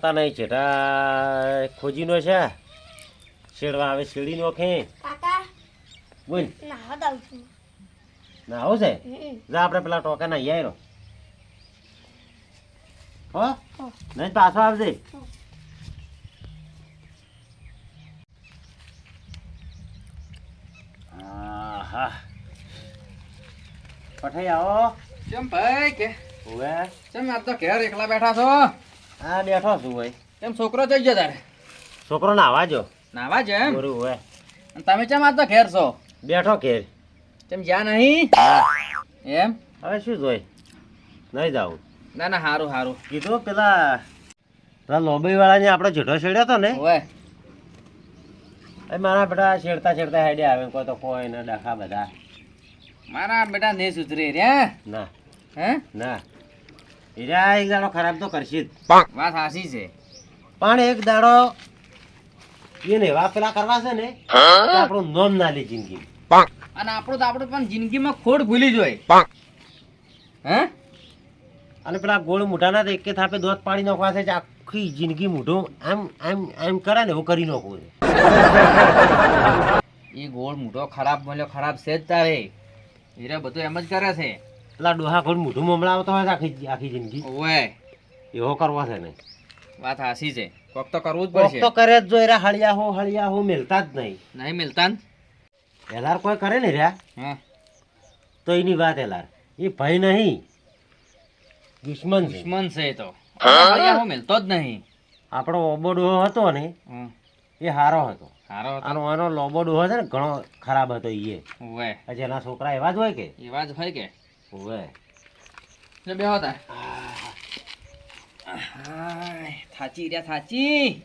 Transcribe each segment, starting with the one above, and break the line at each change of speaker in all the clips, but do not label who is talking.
કરતા નહીં છેટા ખોજીનો છે શેડવા આવે શેડી નોખે
કાકા
બોલ
નાવા દઉં છું.
ના આવું છે જા આપણે પેલા ટોકા ના યાર હો નહીં પાછો આવજે હા પઠાઈ આવો
કેમ ભાઈ કે
ઓવે
કેમ આજ તો ઘેર એકલા બેઠા છો?
હા બેઠો છું ભાઈ
કેમ છોકરો જઈ ગયો તારે?
છોકરો નાવા જો
નાવા છે એમ?
બરું હોય
અને તમે કેમ આજ તો ઘેર છો?
બેઠો ઘેર
કેમ જ્યાં નહીં?
હા
એમ?
હવે શું જોઈ નહીં જાવું
ના ના હારું હારું.
કીધું પેલા લોબી વાળાને આપણે જેઠો છેડ્યો હતો ને
ઓય
એ મારા બેટા છેડતા છેડતા હેડે આવે કોઈ તો કોઈ ને ડખા બધા
મારા બેટા ને સુધરી રહ્યા
ના
હે?
ના હીરા એક દાડો ખરાબ તો કરશે જ
વાત સાચી છે.
પણ એક દાડો એને એવા પેલા કરવા છે ને કે આપણું નોમ ના લે જિંદગી
અને આપણું તો આપણે પણ જિંદગીમાં ખોટ ભૂલી જોઈ હે?
અને પેલા ગોળ મોઢાના તો એકે થાપે દોત પાડી નાખવા છે આખી જિંદગી મોઢું આમ આમ આમ કરે ને એવું કરી નાખવું છે
એ ગોળ મોટો ખરાબ મળ્યો ખરાબ છે જ તારે હીરા બધું એમ જ કરે છે.
પેલા ડોહા ગોળ મોઢું મમળાવતો હોય છે આખી જિંદગી
ઓય
એવો કરવો છે ને
વાત સાચી છે. કોક તો કરવું જ
કોક
પડશે.
તો કરે જ જો એરા હળિયા હો મેલતા જ નહીં
નહીં મિલતા ને?
એલાર કોઈ કરે ને રહ્યા
હા
તો એની વાત એલાર એ ભાઈ નહીં દુશ્મન છે
દુશ્મન છે એ તો અહીંયા હું મિલતો જ નહીં.
આપણો ઓબો ડોહો હતો ને
હમ.
એ હારો હતો
હારો હતો.
આનો લોબો ડોહો છે ને ઘણો ખરાબ હતો એ
ઓય
હજી એના છોકરા એવા જ હોય કે
એવા જ હોય કે
હોય
જો બેહો તાર. હાય, થાચી રહ્યા થાચી.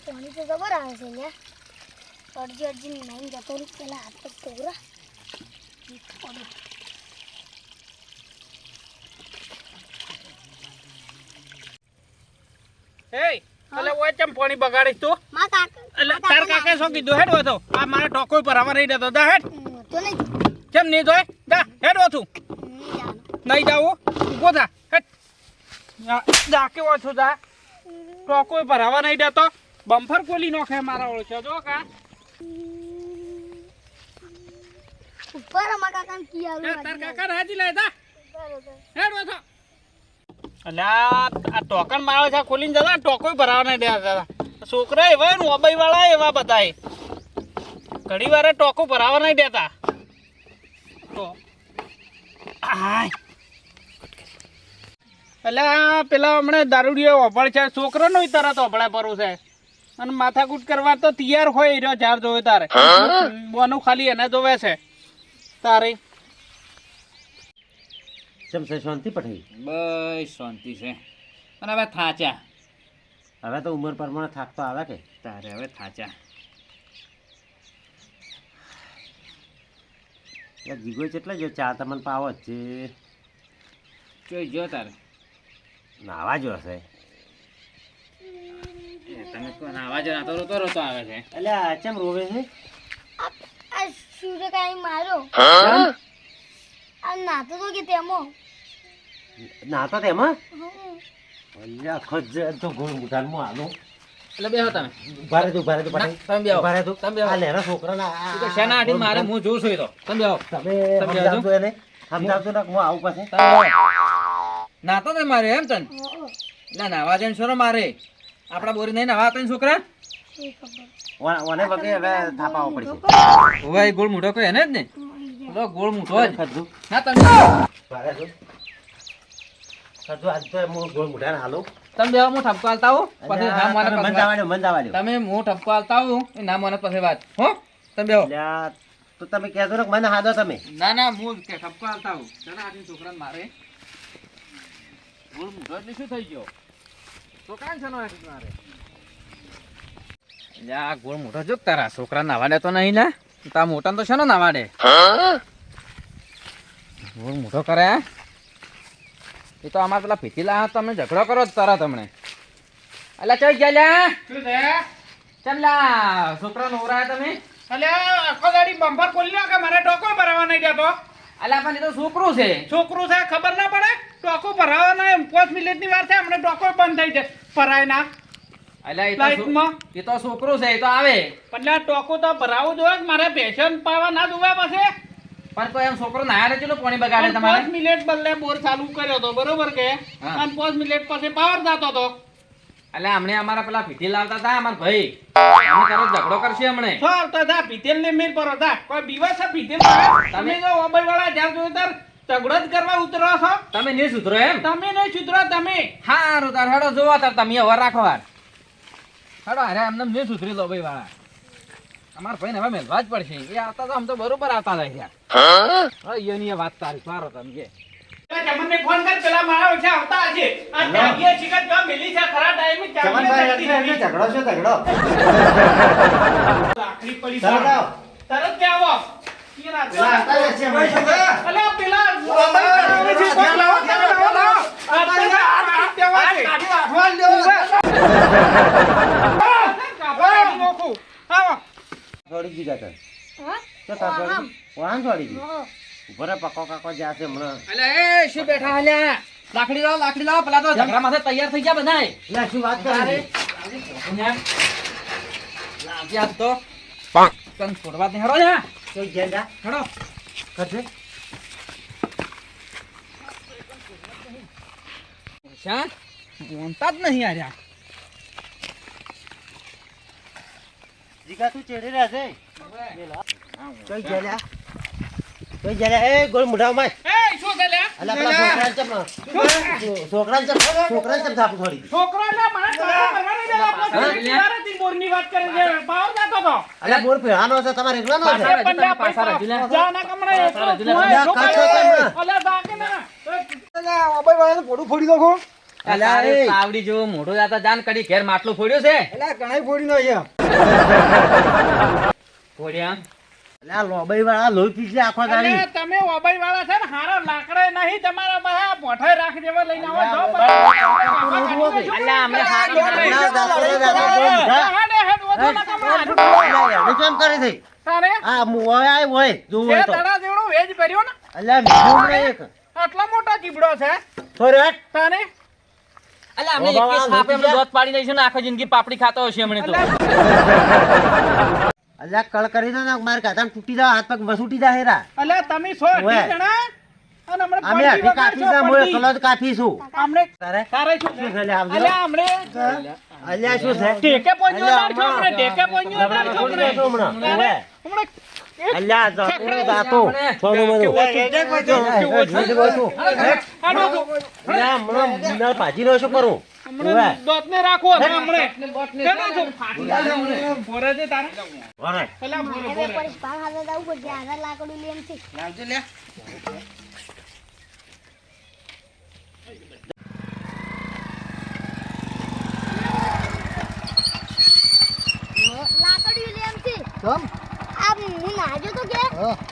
પાણી તો જબર આવે છે ને અડજી અડજી નાઈને જતો રહી પેલા હાથ પગ તોરા
એ અલે ઓય ચમ પાણી બગાડીશ તું?
માં કાકા
એટલે તાર કાકે શું કીધું હેડ વથો આ મારે ટોકો પર આવવા નહીં દેતો દા હેડ
તો નહીં
કેમ નહીં જોય દા હેડ વથું નહીં જાવું ઊભો થા હેડ જા કે વથું જા ટોકો પર આવવા નહીં દેતો બમ્ફર ખોલી નોખે મારા ઓળખ્યો જો કા
ઉપર અમાર કાકાને કી
તાર
આલું
કાકા રાજી લાય દા
બરોબર
હેડ વથો એટલે આ ટોકન મારે છે ખોલીને જતા ટોકો ભરાવા નહીં દેતા છોકરા એવા ને મોબાઈલ વાળા એવા બધા ઘડી વારે ટોકો ભરાવા નહીં દેતા તો આય એટલે પેલા હમણાં દારૂડિયો ઓભળ છે છોકરાનો તરત ઓભળા પરવું છે અને માથાકૂટ કરવા તો તૈયાર હોય રહ્યો ચાર જોવે તારે બોનું ખાલી એને જોવે છે તારે
ચમ છે શાંતિ પઠાઈ
બસ શાંતિ છે અને હવે થાચા
હવે તો ઉંમર પ્રમાણે થાક તો આવે કે
તારે હવે થાચા.
જીગો કેટલા જો ચા તમને પાવો જ છે
જોઈ જો તારે
નાવા જો હશે
તમે કોણ આવાજ રાતો રોતો રોતો આવે છે?
એટલે આ ચમ રોવે છે
આ સૂર્ય કાઈ મારો આ નાતો તો કે તેમો
નાતો તેમાં અલ્યા ખજ તો ગોળ મુઠાનમાં આલો
એટલે બેહો તમે.
ઉભા રે તું પઠાઈ
તમે બેહો.
ઉભા રે તું
તમે બેહો.
આ લેરા છોકરાના
તું તો શેના આઠી મારે હું જોઉં છું એ તો. તમે બેહો.
તમે
તમે
સમજાવજો એને સમજાવજો ને હું આવું પછી
તમે બેહો. નાતો તે મારે એમ તન ના નાવા જઈને છોરો મારે આપડા બોરી નહીં નાવા તને છોકરા
ઓને વગે હવે થાપાવો પડશે
હવે એ ગોળ મૂઠો કોઈ એને જ ને પેલો ગોળ મૂઠો જ
ખજુ
ના તમે
ઉભા રે તું ખજુ આજ તો હું ગોળ મુઠાને હાલો
તમે બેહો હું ઠપકો હાલતા આવું પછી ના મને
મન
પછી
જવા દો મન જવા દો
વાત. તમે હું ઠપકો હાલતા આવું એ ના મને પછી વાત હો તમે બેહો.
અલ્યા તો તમે કહેજો ને કે મને હાદો તમે
ના ના હું કે ઠપકો હાલતા આવું ચાલો આથી છોકરાને મારે ગોળ મૂઠો એટલે શું થઈ ગયો છોકરાને છે મારે આ ગોળ મોટો જો તારા છોકરા નાવા દે તો નહીં ને તા મોટા તો છે નાવા દે ગોળ મોટો કરે હે? એ તો અમારે પેલા પીતીલા તમે ઝઘડો કરો જ તરત હમણે. અલા ચોઈ ગયા લ્યા?
શું છે
ચમલા છોકરા નવરાયા તમે?
અલ્યા આખો દાડી બમ્પર ખોલી નાખે મને ટોકો ભરાવા નહીં દેતો
અલા પણ એ તો છોકરું છે.
છોકરું છે ખબર ના પડે ટોકો ભરાવા ના એમ 5 મિનિટની વાર છે હમણાં ટોકો બંધ થઈ જાય ભરાય ના
અલા એ તો
લાઈટમાં
એ તો છોકરું છે, એ તો આવે.
પણ આ ટોકો તો ભરાવું જોઈએ કે મારે પેશન પાવા ના દુવા પાસે
પણ તો એમ છોકરો નાયા ને ચેલો પાણી બગાડે તમારે?
5 મિનિટ બદલે બોર ચાલુ કર્યો તો બરોબર કે
હા.
અને 5 મિનિટ પછી પાવર જતો તો
અલા હમણે અમારા પેલા પીઠી લાવતા હતા અમારા ભાઈ, અમે તરત ઝઘડો કરશે હમણે.
તો આવતા થા પીતેલ ને મેર પર હતા કોઈ બીવા છે પીતેલ વાળા? તમે જો ઓબાઈ વાળા જ્યાં જોયું તાર ઝઘડો જ કરવા ઉતરો છો
તમે નહીં સુધરો એમ?
તમે નહીં સુધરો તમે
હારું તાર હેડો જોવા તાર તમે હવે રાખો વાર હેડો અરે એમને નહીં સુધરી લો ભાઈ વાળા. અમારા ભાઈને હવે મેલવા જ પડશે. એ આવતા તો આમ તો બરોબર આવતા રહ્યા. હા એની વાત તારી સારો તમે કે
જમનને ફોન કર પેલા મારા ઓછા આવતા હશે આ જાગીએ શિકત કા મિલી છે ખરા ટાઈમે જાગીએ
ઝઘડો છે ઝઘડો.
લાકડી પડી
તરત આવો.
તરત કે આવો કેરા
પેલા આવતા જ હશે હમણાં.
અલે પેલા આવે છે કોણ લાવો
છોડી દીધા તને.
હા
તો તાર છોડી વાહન છોડી દીધું. ઉભો રે પક્કો કાકો જ્યાં છે હમણાં.
અલે એ શું બેઠા હાલ્યા? લાકડી લાવો પેલા તો ઝઘડા માથે તૈયાર થઈ ગયા બધાય.
લે શું વાત
તારે
કરે?
લાગી આજ તો તને છોડવા દે હેડો જા
કઈ ગયા
હેડો.
કરશે?
શા બોલતા જ નહીં આર્યા.
જીગા તું ચેડી રહ્યા છે? કઈ ગયા? કઈ ગયા? એ ગોળ મુઢા માં.
એ શું છે લે
અલા પેલા છોકરાને ચમ થાપું થોડી.
છોકરાને મારા ટોકો ભરવાની દે આપણે તારાથી બોરની વાત કરે છે પાવર જાતો તો
અલા બોર ભેળાનો છે તમારે એકલાનો છે?
પાછા રજી તમે પાછા રજી લે.
જાના કમળે
પાછા રજી લે.
અલે બાકે ના
અલા
તારે
એ
તાવડી જેવો મોઢો જાતા જાન કડી ઘેર માટલું ફોડ્યું છે. ફોડ્યા
અલા લોબાઈ વાળા લોહી પીછે આખો દાડી.
અલે તમે ઓબાઈ વાળા છે ને હારા લાકડા નહીં તમારા પાસે પોઠાઈ રાખ જેવા લઈને આવો છો
અલ્યા અમને હારા
અલા દાદા દાદા ગોળ મુઢા.
હાડે હેડ ઓછો ના કમળા
અલા એને કેમ કરે છે?
તારે
આ મોય આય હોય જોવો
એ
તો.
તડા જેવડો વેજ ભર્યો ને
અલા મીઠું ને એક
આટલા મોટા જીબડો છે
થોડી હટ.
તારે
અલ્યા અમને એક એક થાપે અમને દોત પાડી દઈશું ને આખી જિંદગી પાપડી ખાતો હશે હમણે તો.
અલ્યા કળ કરી દો ને માર ગાધામાં તૂટી જાવ હાથ પગ વસૂટી જાય હેરા.
અલે તમે છો
ઓવે.
18 જણા અને હમણે
અમે અઢી કાપી છે મોય કલો જ કાપી છું.
હમણે
તારે
તારે શું
શું
છે
છે લે આવજો.
અલે હમણે
અલ્યા શું છે?
ટેકે પોંજો
અલ્યા,
દાડ છો હમણે ટેકે પોંજો દાડ છો
રબડા
હમણે
હમણાં. ઓવે.
હમણે
અલ્યા જતો જાતો થોડું બધું. અલ્યા હમણાં ના ભાજી નો શું કરું? ઓવે.
હમણે દોતને રાખો હમણે કેનો છો ફાટી જાય હમણે બોરે છે તારે
વરાય.
અલા બોરે
હવે
બોરે
પડી ભાગ હાથે જવું પડશે આગળ લાકડું લે એમ છે
લાવજો લે.
લાકડું લે એમ છે આ હું નાજો તો કે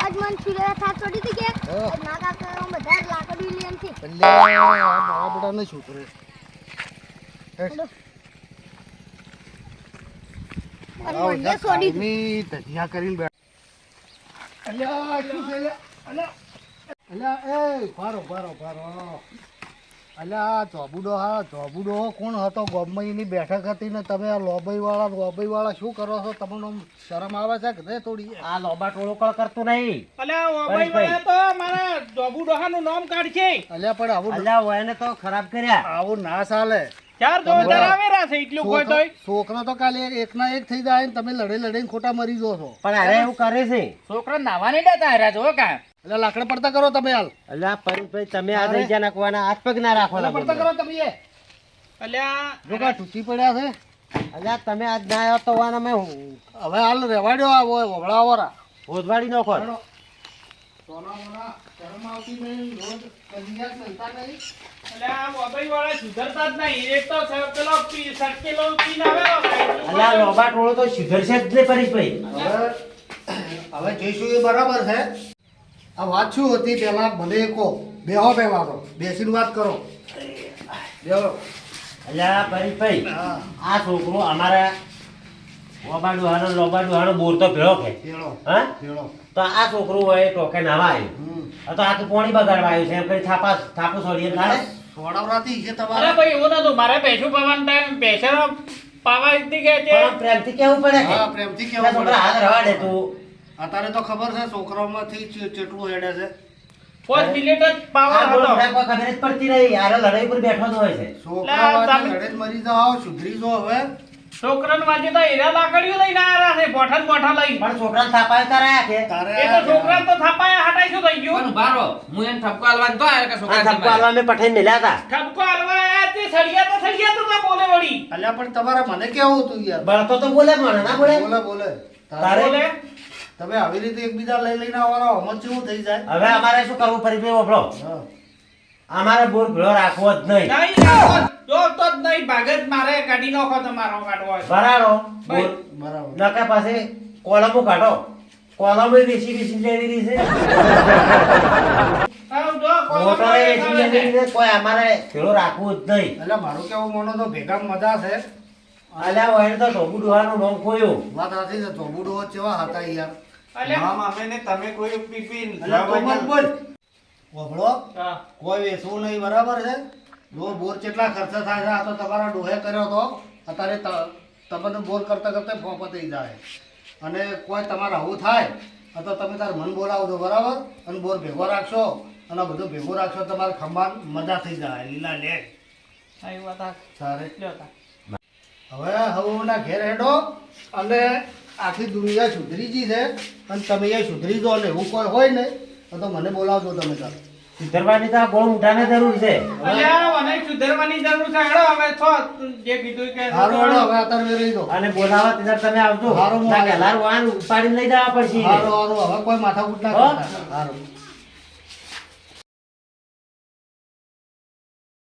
આજ મન સુરેરા થાપ ચડી હતી કે આજ ના કાકા બધા લાકડું લે એમ છે અને મને છોડી દીધું.
ચોબુડો કોણ હતો ગોમમાં એની બેઠક હતી ને તમે આ લોબાઈ વાળા શું કરો છો? તમને આમ શરમ આવે છે કે થોડી?
આ લોબા ટોળો કળ કરતું નહીં.
અલા ઓબાઈ વાળા તો મારા જોબુ ડોહાનું નામ કાઢશે
અલ્યા પણ આવું
અલ્યા હોય એને તો ખરાબ કર્યા.
આવું ના ચાલે.
ચાર જોરદાર આવેરા છે એટલું કોઈ તોય
છોકરા તો કાલે એકના એક થઈ જાય ને તમે લડીને ખોટા મરી જો છો.
પણ અરે એવું કરે છે.
છોકરા નાવા નહીં દેતા હારા જો કા.
એટલે લાકડા પડતા કરો તમે હાલ.
અલ્યા પરેશભાઈ તમે આ દઈ જ્યાં નાખવાના હાથ પગ ના રાખવાના.
પડતા કરો તમે એ.
અલ્યા
જો કા તૂટી પડ્યા છે.
અલ્યા તમે આજ ના આવ્યો તો વાના મેં
હવે હાલ રેવાડ્યો આવો વભળા વાળા.
હોદવાડી નાખો.
સોના મોના શરમ આવતી નહીં. રોજ કજિયા ચલતા નહીં.
અલ્યા ઓબાઈ વાળા સુધરતા જ નહીં એક તો પેલો સટકેલો પીન આવેલો
અલ્યા લોબા ટોળો તો સુધરશે જ નહીં પરેશભાઈ.
હવે જઈશું એ બરાબર છે આ વાત શું હતી પેલા મને કહો. બેહો પેલા તો બેસીને વાત કરો. બેહો.
અલ્યા પરેશભાઈ,
હા
આ છોકરો અમારા ઓબા ડોહાનો લોબા ડોહાનો બોર તો ભેળો કે
પેલો
હા
પેલો
તો આ છોકરું હોય ટોકે નાવા આવ્યું આ તો આ તો પોણી બગાડવા આવ્યું છે એમ કરી થાપુ છોડીએ થાય
સોડાવરાથી છે
અરે
તમારે
ભાઈ એવું નતું મારે ભેંસું પાવાનો ટાઈમ ભેંસેનો પાવા દીધી કે છે
પણ પ્રેમથી કેવું પડે કે
હા પ્રેમથી
પેલા
કેવું
છોકરા હાથ રવા દે તું
અત્યારે તો ખબર છે છોકરાઓમાંથી ચેટલું હેડે છે
5 મિનિટ જ પાવા
આ બોલ
હતો
મોટા કોઈ ખબર જ પડતી નહીં યાર લડાઈ પર બેઠો જ હોય છે
છોકરા
તમે-
લડે જ મરી જાઓ સુધરી જો હવે
છોકરાને વાંચે તો હીરા લાકડીઓ લઈને આવ્યા છે બોઠા ને બોઠા લઈ
પણ છોકરાને થાપાય કરાયા કે
તારે
એ તો છોકરા તો થાપાયા હટાઈ શું થઈ ગયું
પણ બારો હું એને ઠપકો આલવાનો તો આયા કે
આ
છોકરા
થપ્પો આલવા મેં પઠાઈને મેલ્યા હતા
ઠપકો હાલવા આયા તે સળિયા તો ના બોલે વળી
અલ્યા પણ તમારે મને કેવું હતું યાર
બળતો તો બોલે મને ના બોલે
બોલે બોલે
તારે
બોલે
તમે આવી રીતે એકબીજા લઈ લઈને આવવાના હમત જેવું થઈ જાય
હવે અમારે શું કરવું પરેશભાઈ ઓફળો
હા
અમારે બોર ભેળો રાખવો જ નહીં
નહીં રાખો, જો તો જ નહીં ભાગત મારે કાઢી નાખો તમારો કાઢવો હોય તો.
બરાડો
ભાઈ.
બોર
બરાબર
નકા પાસે કોલમો કાઢો કોલમો વેચી લેવી રહી છે
આવ જો કોલમ
મોટરે વેચી
આવે છે.
લેવી રહી છે કોઈ અમારે ભેળો રાખવું જ નહીં
એટલે મારું કેવું મોનો તો ભેગા મજા છે
અલ્યા હોય તો ઢોબુ ડોહાનું નામ ખોયું
વાત સાચી છે ચોબુડો કેવા હતા યાર
અલ્યા,
એટલે તો મત બોલ ઓભળો
હા.
કોઈ વેચવું નહીં બરાબર છે જો બોર કેટલા ખર્ચા થાય છે આ તો તમારા ડોહે કર્યો તો અત્યારે તમને બોર કરતા કરતા ફોફો થઈ જાય અને કોઈ તમારે આવું થાય તો તમે તાર મન બોલાવજો બરાબર અને બોર ભેગો રાખશો અને બધું ભેગું રાખશો તમારે ખંભાત મજા થઈ જાય લીલા લે
હા, એ વાત આ.
સારે
લ્યો તા.
હવે હવના ઘેર હેડો અને આખી દુનિયા સુધરી ગઈ છે અને તમે એ સુધરી જો ને એવું કોઈ હોય ને તો મને બોલાવજો તમે તાર
સુધરવાની તો આ બહુ મોટાને જરૂર છે
અલ્યા, મને સુધારવાની જરૂર છે હેડો હવે છો જે કીધું કે
સારું હેડો હવે અત્યારે રહી દો
અને બોલાવા ત્યારે તમે આવજો
હારું,
ના કે લાર વાન ઉપાડીને લઈ જવા પડશે
સારું સારું હવે કોઈ માથાકૂટ ના
હો?
કરતા સારું